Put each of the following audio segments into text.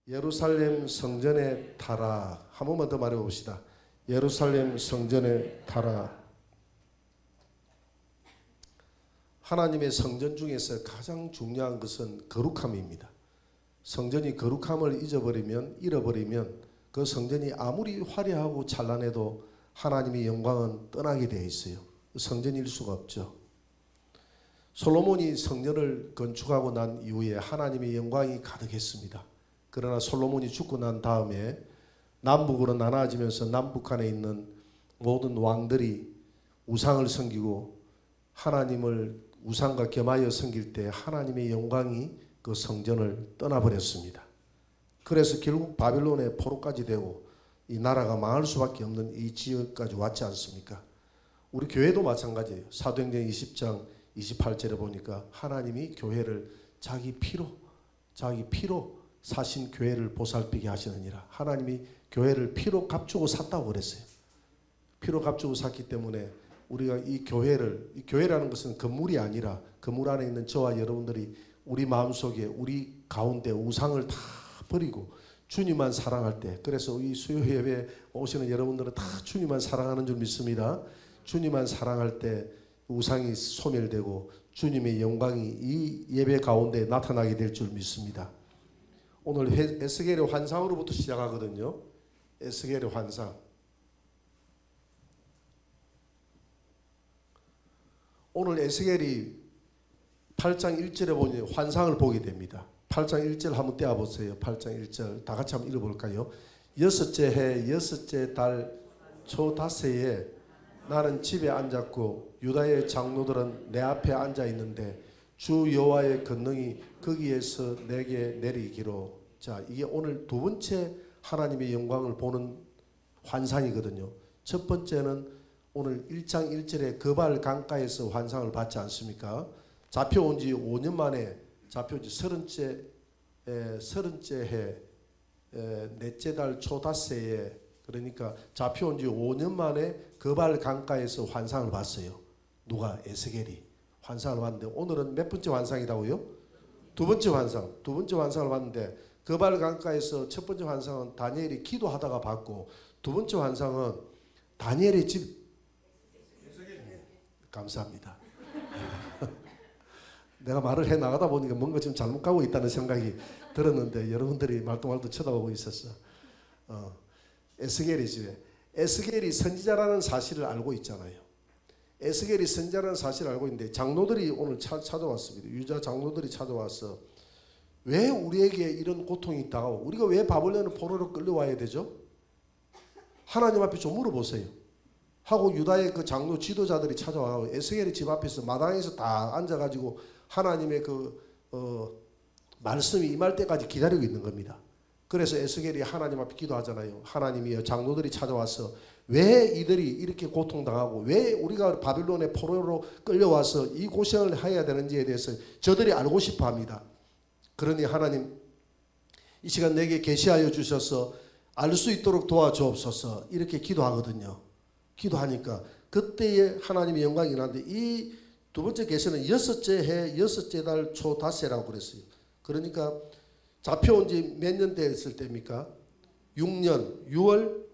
예루살렘 성전의 타락. 한 번만 더 말해봅시다. 예루살렘 성전의 타락. 하나님의 성전 중에서 가장 중요한 것은 거룩함입니다. 성전이 거룩함을 잃어버리면 그 성전이 아무리 화려하고 찬란해도 하나님의 영광은 떠나게 되어 있어요. 성전일 수가 없죠. 솔로몬이 성전을 건축하고 난 이후에 하나님의 영광이 가득했습니다. 그러나 솔로몬이 죽고 난 다음에 남북으로 나눠지면서 남북한에 있는 모든 왕들이 우상을 섬기고 하나님을 우상과 겸하여 섬길 때 하나님의 영광이 그 성전을 떠나버렸습니다. 그래서 결국 바빌론의 포로까지 되고 이 나라가 망할 수밖에 없는 이 지역까지 왔지 않습니까? 우리 교회도 마찬가지예요. 사도행전 20장 28절에 보니까 하나님이 교회를 자기 피로 사신 교회를 보살피게 하시느니라. 하나님이 교회를 피로 값주고 샀다고 그랬어요. 피로 값주고 샀기 때문에 우리가 이 교회라는 것은 건물이 아니라 건물 안에 있는 저와 여러분들이 우리 마음속에 우리 가운데 우상을 다 버리고 주님만 사랑할 때, 그래서 이 수요 예배에 오시는 여러분들은 다 주님만 사랑하는 줄 믿습니다. 주님만 사랑할 때 우상이 소멸되고 주님의 영광이 이 예배 가운데 나타나게 될 줄 믿습니다. 오늘 에스겔의 환상으로부터 시작하거든요. 에스겔의 환상. 오늘 에스겔이 8장 1절에 보니 환상을 보게 됩니다. 8장 1절 한번 떼어보세요. 8장 1절 다 같이 한번 읽어볼까요? 여섯째 해 여섯째 달 초닷새에 나는 집에 앉았고 유다의 장로들은 내 앞에 앉아 있는데 주 여호와의 권능이 거기에서 내게 내리기로. 자, 이게 오늘 두 번째 하나님의 영광을 보는 환상이거든요. 첫 번째는 오늘 1장 1절에 거발 강가에서 환상을 받지 않습니까? 잡혀온 지 5년 만에 잡혀온 지 30째 해 넷째 달 초닷새에, 그러니까 잡혀온 지 5년 만에 거발 강가에서 환상을 봤어요. 누가? 에스겔이 환상을 봤는데 오늘은 몇 번째 환상이라고요? 두 번째 환상을 봤는데 거발 강가에서 첫 번째 환상은 다니엘이 기도하다가 봤고 두 번째 환상은 다니엘의 집. 감사합니다. 내가 말을 해 나가다 보니까 뭔가 좀 잘못 가고 있다는 생각이 들었는데 여러분들이 말똥말똥 쳐다보고 있었어. 에스겔의 집에. 에스겔이 선지자라는 사실을 알고 있잖아요. 에스겔이 선지자라는 사실을 알고 있는데 장로들이 오늘 찾아왔습니다. 유다 장로들이 찾아와서 왜 우리에게 이런 고통이 있다고, 우리가 왜 바벨론의 포로로 끌려와야 되죠? 하나님 앞에 좀 물어보세요 하고 유다의 그 장로 지도자들이 찾아와서 에스겔의 집 앞에서 마당에서 다 앉아가지고 하나님의 말씀이 임할 때까지 기다리고 있는 겁니다. 그래서 에스겔이 하나님 앞에 기도하잖아요. 하나님이여, 장로들이 찾아와서 왜 이들이 이렇게 고통당하고 왜 우리가 바빌론의 포로로 끌려와서 이 고생을 해야 되는지에 대해서 저들이 알고 싶어 합니다. 그러니 하나님 이 시간 내게 계시하여 주셔서 알 수 있도록 도와주옵소서 이렇게 기도하거든요. 기도하니까 그때에 하나님의 영광이 나는데 이 두 번째 계시는 여섯째 해 여섯째 달 초닷새라고 그랬어요. 그러니까 잡혀온 지 몇 년 됐을 때입니까? 6년 6월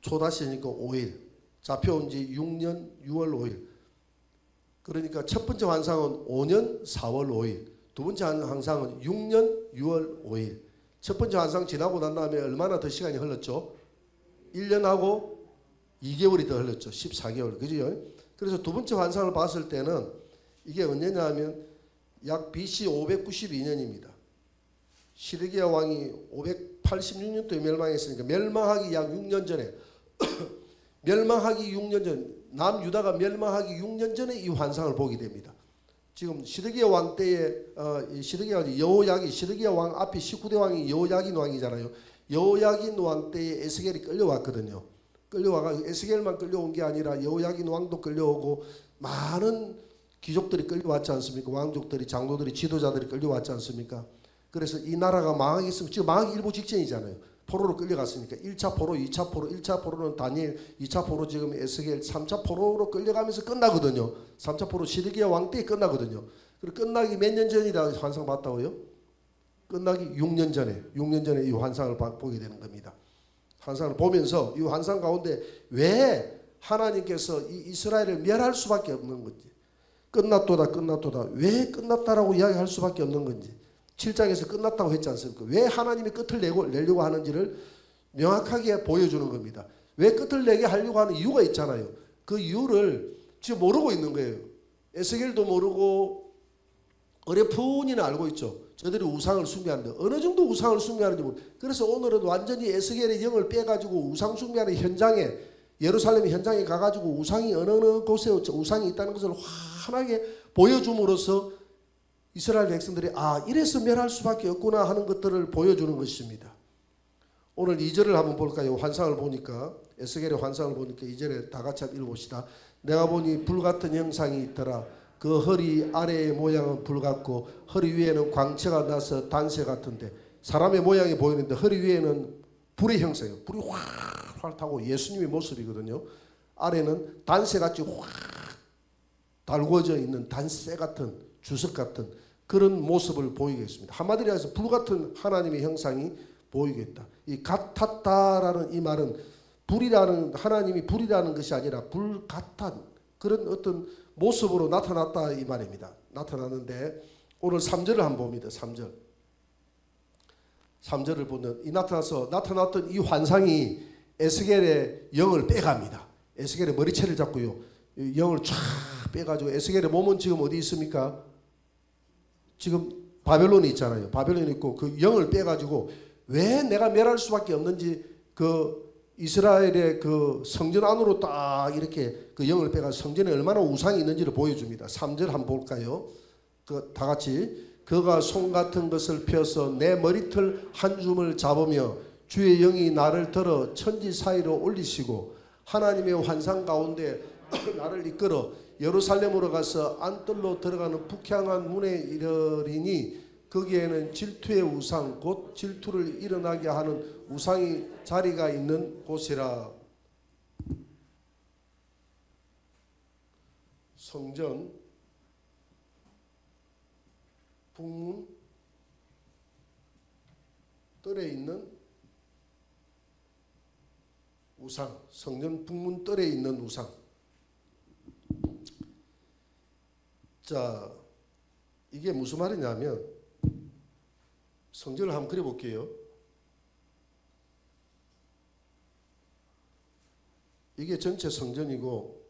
초닷새니까 5일. 잡혀온 지 6년 6월 5일. 그러니까 첫 번째 환상은 5년 4월 5일. 두 번째 환상은 6년 6월 5일. 첫 번째 환상 지나고 난 다음에 얼마나 더 시간이 흘렀죠? 1년하고 2개월이 더 흘렀죠. 14개월. 그죠? 그래서 두 번째 환상을 봤을 때는 이게 언제냐 하면 약 BC 592년입니다. 시드기야 왕이 586년도에 멸망했으니까 멸망하기 약 6년 전에 멸망하기 6년 전, 남유다가 멸망하기 6년 전에 이 환상을 보게 됩니다. 지금 시드기야 왕 때에 시드기야 왕 앞에 19대 왕이 여호야긴 왕이잖아요. 여호야긴 왕 때에 에스겔이 끌려왔거든요. 끌려와가 에스겔만 끌려온 게 아니라 여호야긴 왕도 끌려오고 많은 귀족들이 끌려왔지 않습니까? 왕족들이, 장로들이, 지도자들이 끌려왔지 않습니까? 그래서 이 나라가 망하기 있으면 지금 망하기 일보 직전이잖아요. 포로로 끌려갔으니까 1차 포로, 2차 포로, 1차 포로는 다니엘, 2차 포로 지금 에스겔, 3차 포로로 끌려가면서 끝나거든요. 3차 포로 시드기야 왕 때 끝나거든요. 그리고 끝나기 몇 년 전이다 환상 봤다고요? 끝나기 6년 전에 이 환상을 보게 되는 겁니다. 환상을 보면서 이 환상 가운데 왜 하나님께서 이 이스라엘을 멸할 수밖에 없는 건지, 끝났도다 왜 끝났다라고 이야기할 수밖에 없는 건지, 7장에서 끝났다고 했지 않습니까? 왜 하나님이 끝을 내려고 하는지를 명확하게 보여주는 겁니다. 왜 끝을 내게 하려고 하는 이유가 있잖아요. 그 이유를 지금 모르고 있는 거예요. 에스겔도 모르고 어레푼이는 알고 있죠. 저들이 우상을 숭배하는데 어느 정도 우상을 숭배하는지 모르고, 그래서 오늘은 완전히 에스겔의 영을 빼가지고 우상 숭배하는 현장에, 예루살렘 현장에 가가지고 우상이 어느 곳에 우상이 있다는 것을 환하게 보여줌으로써 이스라엘 백성들이 이래서 멸할 수밖에 없구나 하는 것들을 보여주는 것입니다. 오늘 2절을 한번 볼까요? 환상을 보니까, 에스겔의 환상을 보니까 2절에 다 같이 한번 읽어봅시다. 내가 보니 불같은 형상이 있더라. 그 허리 아래의 모양은 불같고 허리 위에는 광채가 나서 단새 같은데, 사람의 모양이 보이는데 허리 위에는 불의 형상이에요. 불이 활 타고 예수님의 모습이거든요. 아래는 단새같이 확 달궈져 있는 단새 같은, 주석 같은 그런 모습을 보이겠습니다. 한마디로 해서 불같은 하나님의 형상이 보이겠다. 이 같았다라는 이 말은 불이라는, 하나님이 불이라는 것이 아니라 불같은 그런 어떤 모습으로 나타났다 이 말입니다. 나타났는데 오늘 3절을 한번 봅니다. 3절을 보면 이 나타났던 이 환상이 에스겔의 영을 빼갑니다. 에스겔의 머리채를 잡고요, 영을 쫙 빼가지고, 에스겔의 몸은 지금 어디 있습니까? 지금 바벨론이 있잖아요. 바벨론이 있고 그 영을 빼가지고 왜 내가 멸할 수밖에 없는지, 그 이스라엘의 그 성전 안으로 딱 이렇게 그 영을 빼가지고 성전에 얼마나 우상이 있는지를 보여줍니다. 3절 한번 볼까요? 다 같이. 그가 손 같은 것을 펴서 내 머리털 한 줌을 잡으며 주의 영이 나를 들어 천지 사이로 올리시고 하나님의 환상 가운데 나를 이끌어 예루살렘으로 가서 안뜰로 들어가는 북향한 문에 이르리니 거기에는 질투의 우상 곧 질투를 일어나게 하는 우상이 자리가 있는 곳이라. 성전 북문 뜰에 있는 우상, 성전 북문 뜰에 있는 우상. 자, 이게 무슨 말이냐면, 성전을 한번 그려볼게요. 이게 전체 성전이고,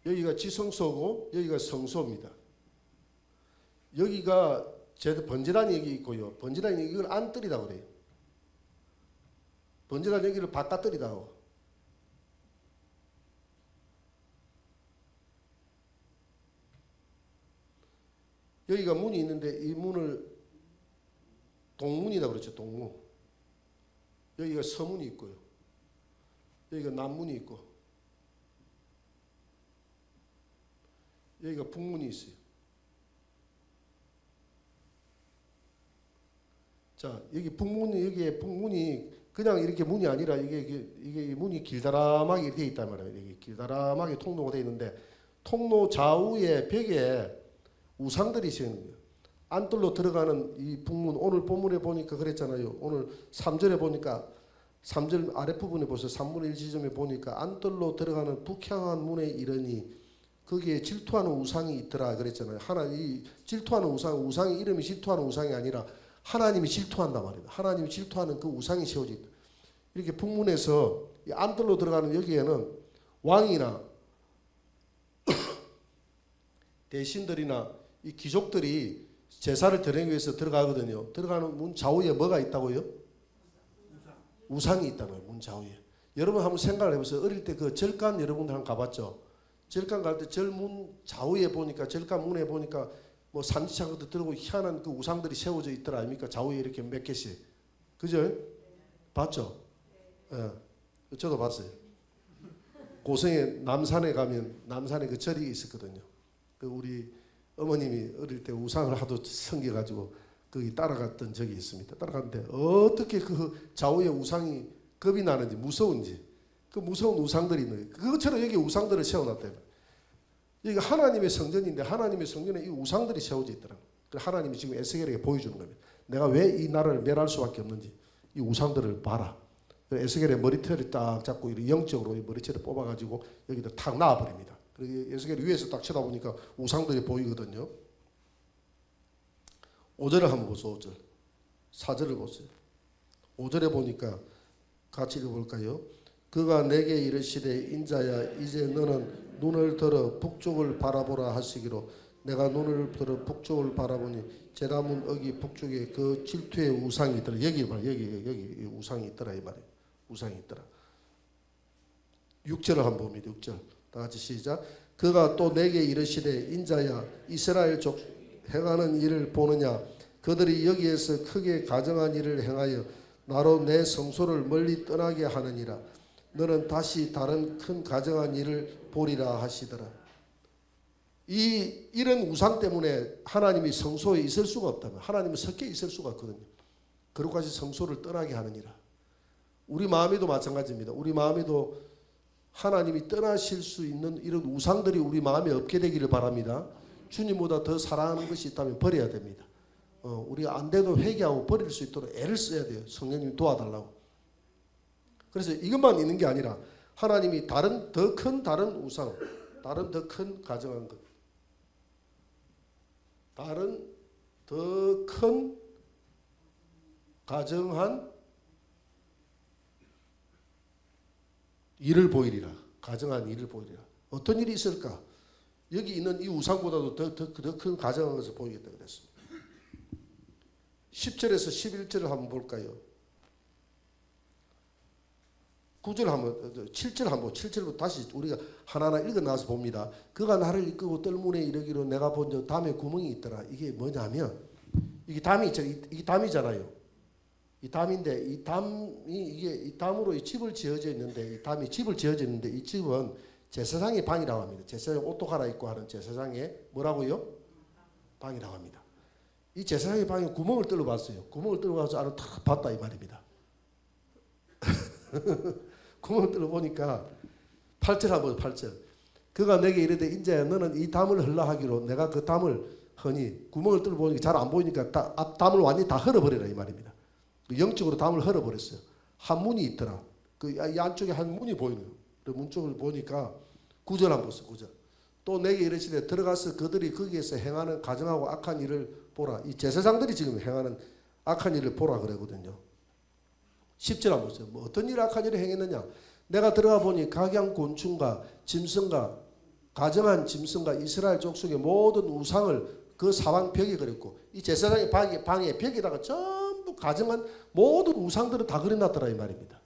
여기가 지성소고 여기가 성소입니다. 여기가 제도 번지란 여기 있고요. 번지란 여기를 안뜰이라고 그래요. 번지란 여기를 바깥뜰이라고. 여기가 문이 있는데 이 문을 동문이라고 그러죠. 동문. 여기가 서문이 있고요. 여기가 남문이 있고 여기가 북문이 있어요. 자, 여기 북문이, 여기에 북문이 그냥 이렇게 문이 아니라 이게 문이 길다람하게 되어 있단 말이에요. 이게 길다람하게 통로가 되어 있는데 통로 좌우의 벽에 우상들이 있는 거예요. 안뜰로 들어가는 이 북문, 오늘 본문에 보니까 그랬잖아요. 오늘 3절에 보니까 3절 아랫부분에 보세요. 3분의 1 지점에 보니까 안뜰로 들어가는 북향한 문에 이르니 거기에 질투하는 우상이 있더라 그랬잖아요. 이 질투하는 우상의 이름이 질투하는 우상이 아니라 하나님이 질투한단 말입니다. 하나님이 질투하는 그 우상이 세워져 있다. 이렇게 북문에서 이 안뜰로 들어가는 여기에는 왕이나 대신들이나 이 귀족들이 제사를 드리기 위해서 들어가거든요. 들어가는 문 좌우에 뭐가 있다고요? 우상이 있다는 거예요. 문 좌우에. 여러분 한번 생각을 해보세요. 어릴 때 그 절간 여러분들 한번 가봤죠? 절간 갈 때 절문 좌우에 보니까, 절간 문에 보니까 뭐 산지창 것도 들고 희한한 그 우상들이 세워져 있더라 아닙니까? 좌우에 이렇게 몇 개씩. 그죠? 봤죠? 예. 저도 봤어요. 고성에 남산에 가면 남산에 그 절이 있었거든요. 그 우리 어머님이 어릴 때 우상을 하도 섬겨가지고 거기 따라갔던 적이 있습니다. 따라갔는데 어떻게 그 좌우에 우상이 겁이 나는지 무서운지 그 무서운 우상들이 있는 거예요. 그것처럼 여기 우상들을 세워놨대요. 여기 하나님의 성전인데 하나님의 성전에 이 우상들이 세워져 있더라고요. 하나님이 지금 에스겔에게 보여주는 겁니다. 내가 왜 이 나라를 멸할 수밖에 없는지 이 우상들을 봐라. 에스겔의 머리털을 딱 잡고 영적으로 이 머리채를 뽑아가지고 여기다 탁 놔버립니다. 그리고 에스겔 위에서 딱 쳐다보니까 우상들이 보이거든요. 5절을 한번 보세요. 5절. 4절을 보세요. 5절에 보니까 같이 읽어볼까요? 그가 내게 이르시되 인자야 이제 너는 눈을 들어 북쪽을 바라보라 하시기로 내가 눈을 들어 북쪽을 바라보니 제다문 어기 북쪽에 그 질투의 우상이 있더라. 여기 봐, 여기 우상이 있더라 이 말이에요. 우상이 있더라. 6절을 한번 봅니다. 6절 다 같이 시작. 그가 또 내게 이르시되 인자야 이스라엘 족 행하는 일을 보느냐 그들이 여기에서 크게 가정한 일을 행하여 나로 내 성소를 멀리 떠나게 하느니라. 너는 다시 다른 큰 가정한 일을 보리라 하시더라. 이런 우상 때문에 하나님이 성소에 있을 수가 없다면 하나님은 섞여 있을 수가 없거든요. 그것까지 성소를 떠나게 하느니라. 우리 마음에도 마찬가지입니다. 우리 마음에도 하나님이 떠나실 수 있는 이런 우상들이 우리 마음에 없게 되기를 바랍니다. 주님보다 더 사랑하는 것이 있다면 버려야 됩니다. 우리가 안 돼도 회개하고 버릴 수 있도록 애를 써야 돼요. 성령님이 도와달라고. 그래서 이것만 있는 게 아니라 하나님이 다른 더 큰 다른 우상, 다른 더 큰 가정한 것, 다른 더 큰 가정한 일을 보이리라. 가정한 일을 보이리라. 어떤 일이 있을까? 여기 있는 이 우상보다도 더 큰 가정한 것을 보이겠다 그랬습니다. 10절에서 11절을 한번 볼까요? 9절 한번 7절 한번 7절부터 다시 우리가 하나하나 읽어 나와서 봅니다. 그가 나를 이끌고 뜰문에 이르기로 내가 본 저 담에 구멍이 있더라. 이게 뭐냐면 이게 담이 이게 담이잖아요. 이 담인데 이 담이 이게 이 담으로 이 집을 지어져 있는데 이 담이 집을 지어져 있는데 이 집은 제사장의 방이라고 합니다. 제사장 옷도 갈아입고 하는 제사장의 뭐라고요? 방이라고 합니다. 이 제사장의 방에 구멍을 뚫어 봤어요. 구멍을 뚫어 가서 안을 탁 봤다 이 말입니다. 구멍을 뚫어 보니까 8절 한번 8절. 그가 내게 이르되 인자야 너는 이 담을 흘라 하기로 내가 그 담을 허니 구멍을 뚫어 보니까 잘 안 보이니까 담을 완전히 다 헐어버리라 이 말입니다. 영적으로 담을 헐어버렸어요. 한 문이 있더라. 이 안쪽에 한 문이 보이는 거예요. 그 문 쪽을 보니까 9절 한번 보세요. 9절. 또 내게 이르시되 들어가서 그들이 거기에서 행하는 가정하고 악한 일을 보라. 이 제사장들이 지금 행하는 악한 일을 보라 그러거든요. 10절 한번 보세요. 뭐 어떤 일 악한 일을 행했느냐. 내가 들어가 보니 각양 곤충과 짐승과 가정한 짐승과 이스라엘 족속의 모든 우상을 그 사방 벽에 그렸고 이 제사장의 방에 벽에다가 전부 가정한 모든 우상들을 다 그려놨더라 이 말입니다.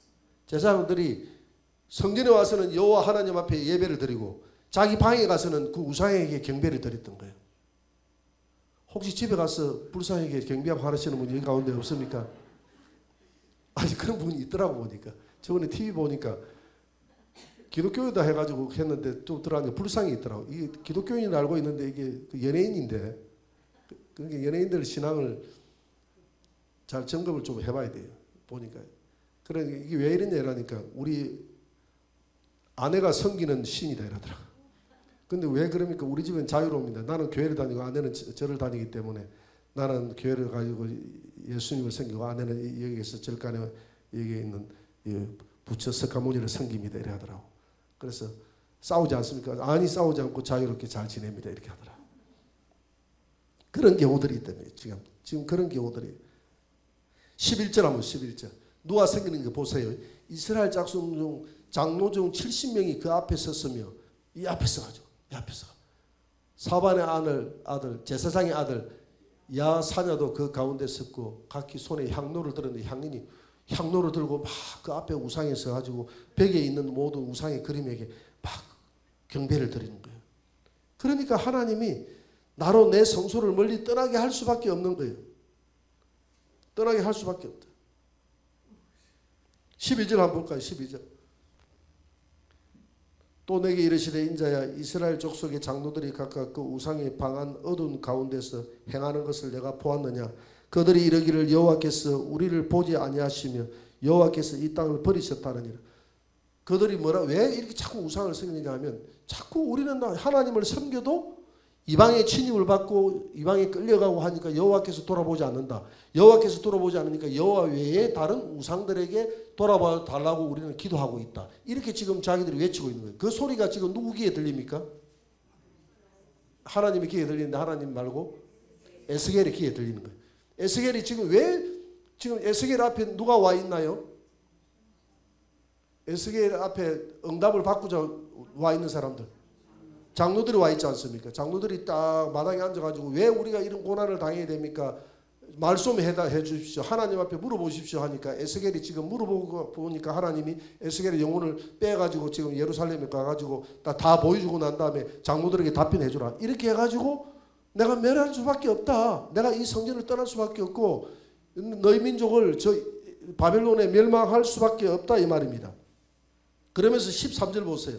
제사장들이 성전에 와서는 여호와 하나님 앞에 예배를 드리고 자기 방에 가서는 그 우상에게 경배를 드렸던 거예요. 혹시 집에 가서 불상에게 경배하고 하시는 분이 여기 가운데 없습니까? 아니 그런 분이 있더라고 보니까. 저번에 TV 보니까 기독교에다 해가지고 했는데 또 들어가니까 불상이 있더라고. 이게 기독교인이 알고 있는데 이게 그 연예인인데 그러니까 연예인들 신앙을 잘 점검을 좀 해봐야 돼요. 보니까. 그러니까 이게 왜 이러냐 이러니까 우리 아내가 섬기는 신이다 이러더라고. 근데 왜 그럽니까? 우리 집은 자유로웁니다. 나는 교회를 다니고 아내는 절을 다니기 때문에 나는 교회를 가지고 예수님을 섬기고 아내는 여기에서 절간에 여기에 있는 부처 석가모니를 섬깁니다 이래 하더라고. 그래서 싸우지 않습니까? 아니 싸우지 않고 자유롭게 잘 지냅니다 이렇게 하더라고. 그런 경우들이 있다며 지금 그런 경우들이 11절 한번 11절 누가 섬기는 거 보세요. 이스라엘 짝sun 중 장로 중 70명이 그 앞에 섰으며 이 앞에 서가지고 이 앞에 서 사반의 아들 제사장의 아들 야사냐도 그 가운데 섰고 각기 손에 향로를 들었는데 향인이 향로를 들고 막 그 앞에 우상에 서가지고 벽에 있는 모든 우상의 그림에게 막 경배를 드리는 거예요. 그러니까 하나님이 나로 내 성소를 멀리 떠나게 할 수밖에 없는 거예요. 떠나게 할 수밖에 없다. 12절 한번 볼까요? 12절. 또 내게 이르시되 인자야 이스라엘 족속의 장로들이 각각 그 우상의 방한 어두운 가운데서 행하는 것을 내가 보았느냐. 그들이 이르기를 여호와께서 우리를 보지 아니하시며 여호와께서 이 땅을 버리셨다느니라. 그들이 왜 이렇게 자꾸 우상을 섬기느냐 하면 자꾸 우리는 하나님을 섬겨도 이방의 침입을 받고 이방에 끌려가고 하니까 여호와께서 돌아보지 않는다. 여호와께서 돌아보지 않으니까 여호와 외에 다른 우상들에게 돌아봐 달라고 우리는 기도하고 있다. 이렇게 지금 자기들이 외치고 있는 거예요. 그 소리가 지금 누구 귀에 들립니까? 하나님의 귀에 들리는데 하나님 말고 에스겔의 귀에 들리는 거예요. 에스겔이 지금 지금 에스겔 앞에 누가 와 있나요? 에스겔 앞에 응답을 받고자 와 있는 사람들. 장로들이 와 있지 않습니까? 장로들이 딱 마당에 앉아가지고 왜 우리가 이런 고난을 당해야 됩니까? 말씀해 주십시오. 하나님 앞에 물어보십시오 하니까 에스겔이 지금 물어보고 보니까 하나님이 에스겔의 영혼을 빼가지고 지금 예루살렘에 가가지고 다 보여주고 난 다음에 장로들에게 답변해 주라. 이렇게 해가지고 내가 멸할 수밖에 없다. 내가 이 성전을 떠날 수밖에 없고 너희 민족을 저 바벨론에 멸망할 수밖에 없다 이 말입니다. 그러면서 13절 보세요.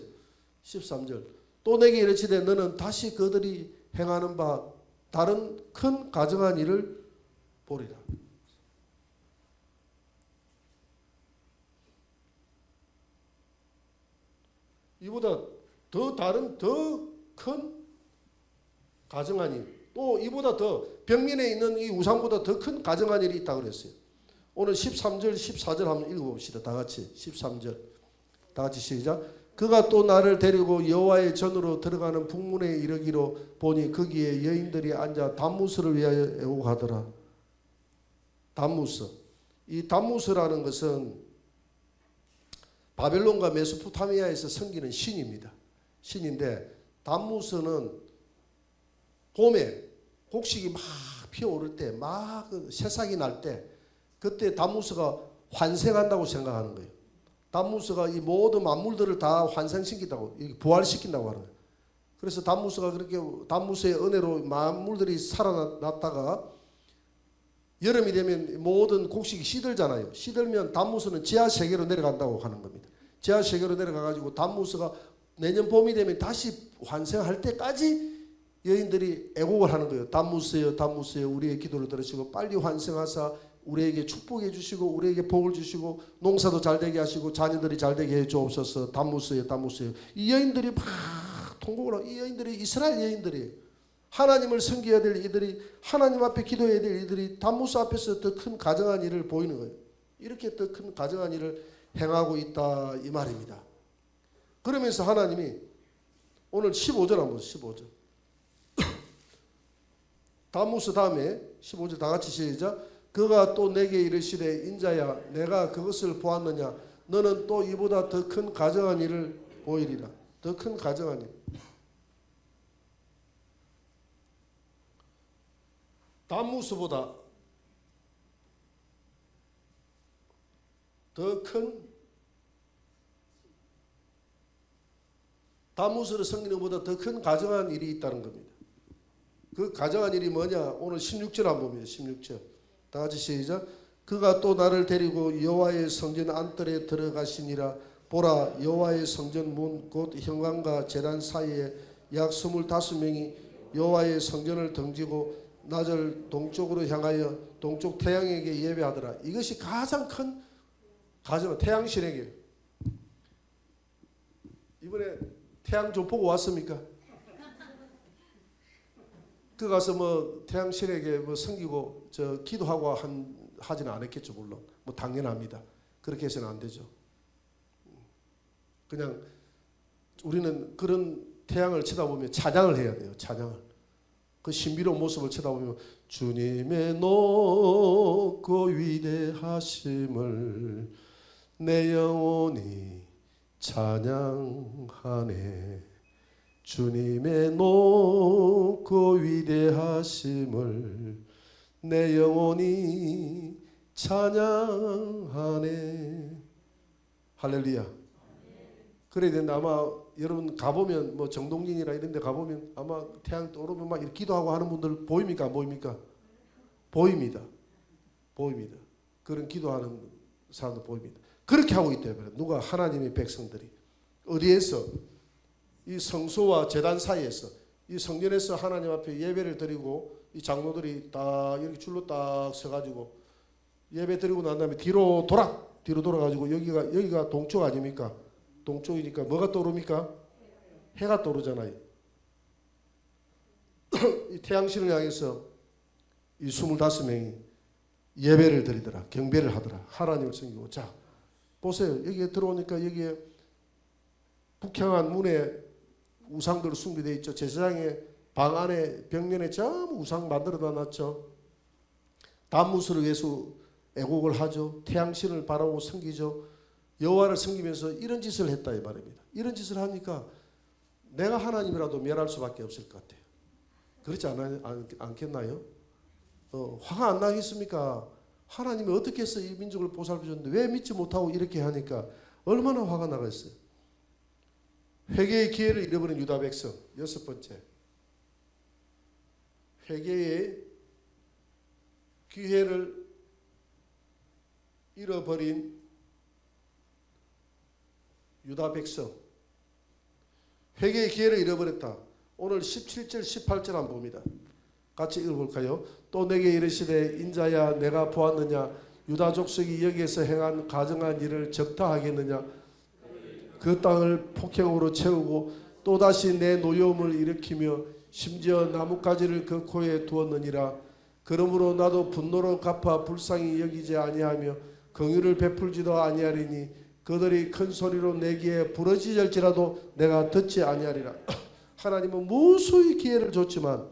13절. 또 내게 이르시되 너는 다시 그들이 행하는 바 다른 큰 가증한 일을 보리라. 이보다 다른 더 큰 가증한 일, 또 이보다 더 벽면에 있는 이 우상보다 더 큰 가증한 일이 있다고 그랬어요. 오늘 13절 14절 한번 읽어봅시다. 다 같이 13절 다 같이 시작. 그가 또 나를 데리고 여호와의 전으로 들어가는 북문에 이르기로 보니 거기에 여인들이 앉아 단무스를 위하여 애곡하더라. 단무스. 이 단무스라는 것은 바벨론과 메소포타미아에서 섬기는 신입니다. 신인데 단무스는 봄에 곡식이 막 피어오를 때, 막 새싹이 날 때 그때 단무스가 환생한다고 생각하는 거예요. 단무스가 이 모든 만물들을 다 환생시킨다고, 부활시킨다고 하는 거예요. 그래서 단무스가 그렇게 단무스의 은혜로 만물들이 살아났다가 여름이 되면 모든 곡식이 시들잖아요. 시들면 단무스는 지하 세계로 내려간다고 하는 겁니다. 지하 세계로 내려가가지고 단무스가 내년 봄이 되면 다시 환생할 때까지 여인들이 애곡을 하는 거예요. 단무스여, 단무스여, 우리의 기도를 들으시고 빨리 환생하사 우리에게 축복해 주시고 우리에게 복을 주시고 농사도 잘 되게 하시고 자녀들이 잘 되게 해 주옵소서. 단무스여, 단무스여. 이 여인들이 막 통곡을 하고, 이 여인들이 이스라엘 여인들이 하나님을 섬겨야 될 이들이, 하나님 앞에 기도해야 될 이들이 단무스 앞에서 더 큰 가증한 일을 보이는 거예요. 이렇게 더 큰 가증한 일을 행하고 있다 이 말입니다. 그러면서 하나님이 오늘 15절 한번 보세요. 15절. 단무스 다음에 15절 다 같이 시작. 그가 또 내게 이르시되 인자야 내가 그것을 보았느냐 너는 또 이보다 더 큰 가증한 일을 보이리라. 더 큰 가증한 일. 단무스보다 더 큰, 단무스를 섬기는 것보다 더 큰 가증한 일이 있다는 겁니다. 그 가증한 일이 뭐냐? 오늘 16절 한번 봅니다. 16절 다 같이 시작. 그가 또 나를 데리고 여호와의 성전 안뜰에 들어가시니라. 보라 여호와의 성전 문 곧 현관과 제단 사이에 약 25명이 여호와의 성전을 등지고 낮을 동쪽으로 향하여 동쪽 태양에게 예배하더라. 이것이 가장 큰 가정, 태양신에게. 이번에 태양 좀 보고 왔습니까? 그 가서 뭐 태양신에게 뭐 섬기고 기도하고 하지는 않았겠죠. 물론 뭐 당연합니다. 그렇게 해서는 안 되죠. 그냥 우리는 그런 태양을 쳐다보면 찬양을 해야 돼요. 찬양을. 그 신비로운 모습을 쳐다보면 주님의 높고 위대하심을 내 영혼이 찬양하네. 주님의 높고 위대하심을 내 영혼이 찬양하네. 할렐루야. 그래야 되는데 아마 여러분 가보면 뭐 정동진이나 이런 데 가보면 아마 태양 떠오르면 막 이렇게 기도하고 하는 분들 보입니까? 안 보입니까? 보입니다. 보입니다. 그런 기도하는 사람들 보입니다. 그렇게 하고 있대요. 누가? 하나님의 백성들이. 어디에서? 이 성소와 제단 사이에서, 이 성전에서 하나님 앞에 예배를 드리고 이 장로들이 딱 이렇게 줄로 딱 서가지고 예배 드리고 난 다음에 뒤로 돌아. 뒤로 돌아가지고 여기가 동쪽 아닙니까? 동쪽이니까 뭐가 떠오릅니까? 해가 떠오르잖아요. 이 태양신을 향해서 이 25명이 예배를 드리더라. 경배를 하더라. 하나님을 섬기고. 자, 보세요. 여기에 들어오니까 여기에 북향한 문에 우상들 숭배되어 있죠. 제사장의 방 안에 벽면에 전부 우상 만들어 놨죠. 단무스를 위해서 애곡을 하죠. 태양신을 바라보고 섬기죠. 여호와를 섬기면서 이런 짓을 했다 이 말입니다. 이런 짓을 하니까 내가 하나님이라도 멸할 수밖에 없을 것 같아요. 그렇지 않겠나요? 화가 안 나겠습니까? 하나님이 어떻게 해서 이 민족을 보살펴줬는데 왜 믿지 못하고 이렇게 하니까 얼마나 화가 나겠어요. 회개의 기회를 잃어버린 유다 백성. 여섯 번째, 회개의 기회를 잃어버린 유다 백성. 회개의 기회를 잃어버렸다. 오늘 17절 18절 한번 봅니다. 같이 읽어볼까요? 또 내게 이르시되 인자야 내가 보았느냐 유다 족속이 여기에서 행한 가증한 일을 적다하겠느냐 그 땅을 폭행으로 채우고 또다시 내 노여움을 일으키며 심지어 나뭇가지를 그 코에 두었느니라. 그러므로 나도 분노로 갚아 불쌍히 여기지 아니하며 긍휼을 베풀지도 아니하리니 그들이 큰 소리로 내기에 부러지질지라도 내가 듣지 아니하리라. 하나님은 무수히 기회를 줬지만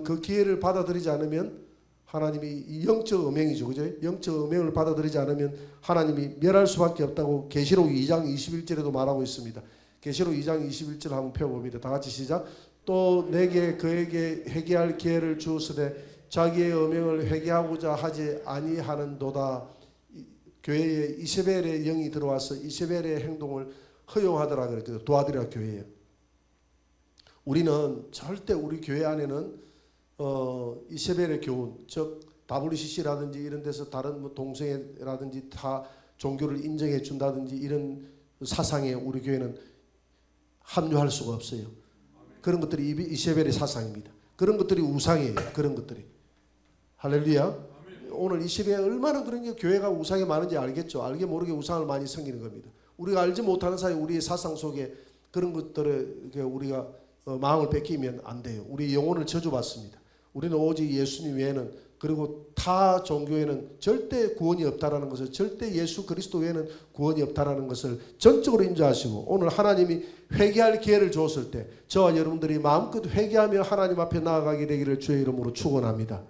그 기회를 받아들이지 않으면 하나님이 이 영적 음행이죠. 그죠? 영적 음행을 받아들이지 않으면 하나님이 멸할 수밖에 없다고 계시록 2장 21절에도 말하고 있습니다. 계시록 2장 21절 한번 펴봅니다. 다 같이 시작. 또 내게 그에게 회개할 기회를 주었으되 자기의 음행을 회개하고자 하지 아니하는도다. 교회에 이세벨의 영이 들어와서 이세벨의 행동을 허용하더라 그랬거든요. 도와드리라 교회에. 우리는 절대 우리 교회 안에는 이세벨의 교훈, 즉 WCC라든지 이런 데서 다른 뭐 동성애라든지 다 종교를 인정해 준다든지 이런 사상에 우리 교회는 합류할 수가 없어요. 그런 것들이 이세벨의 사상입니다. 그런 것들이 우상이에요. 그런 것들이. 할렐루야. 오늘 이 시대에 얼마나 그런 게 교회가 우상이 많은지 알겠죠. 알게 모르게 우상을 많이 섬기는 겁니다. 우리가 알지 못하는 사이 우리의 사상 속에 그런 것들을 우리가 마음을 뺏기면 안 돼요. 우리 영혼을 저주받습니다. 우리는 오직 예수님 외에는 그리고 타 종교에는 절대 구원이 없다라는 것을 절대 예수 그리스도 외에는 구원이 없다라는 것을 전적으로 인정하시고 오늘 하나님이 회개할 기회를 줬을 때 저와 여러분들이 마음껏 회개하며 하나님 앞에 나아가게 되기를 주의 이름으로 축원합니다.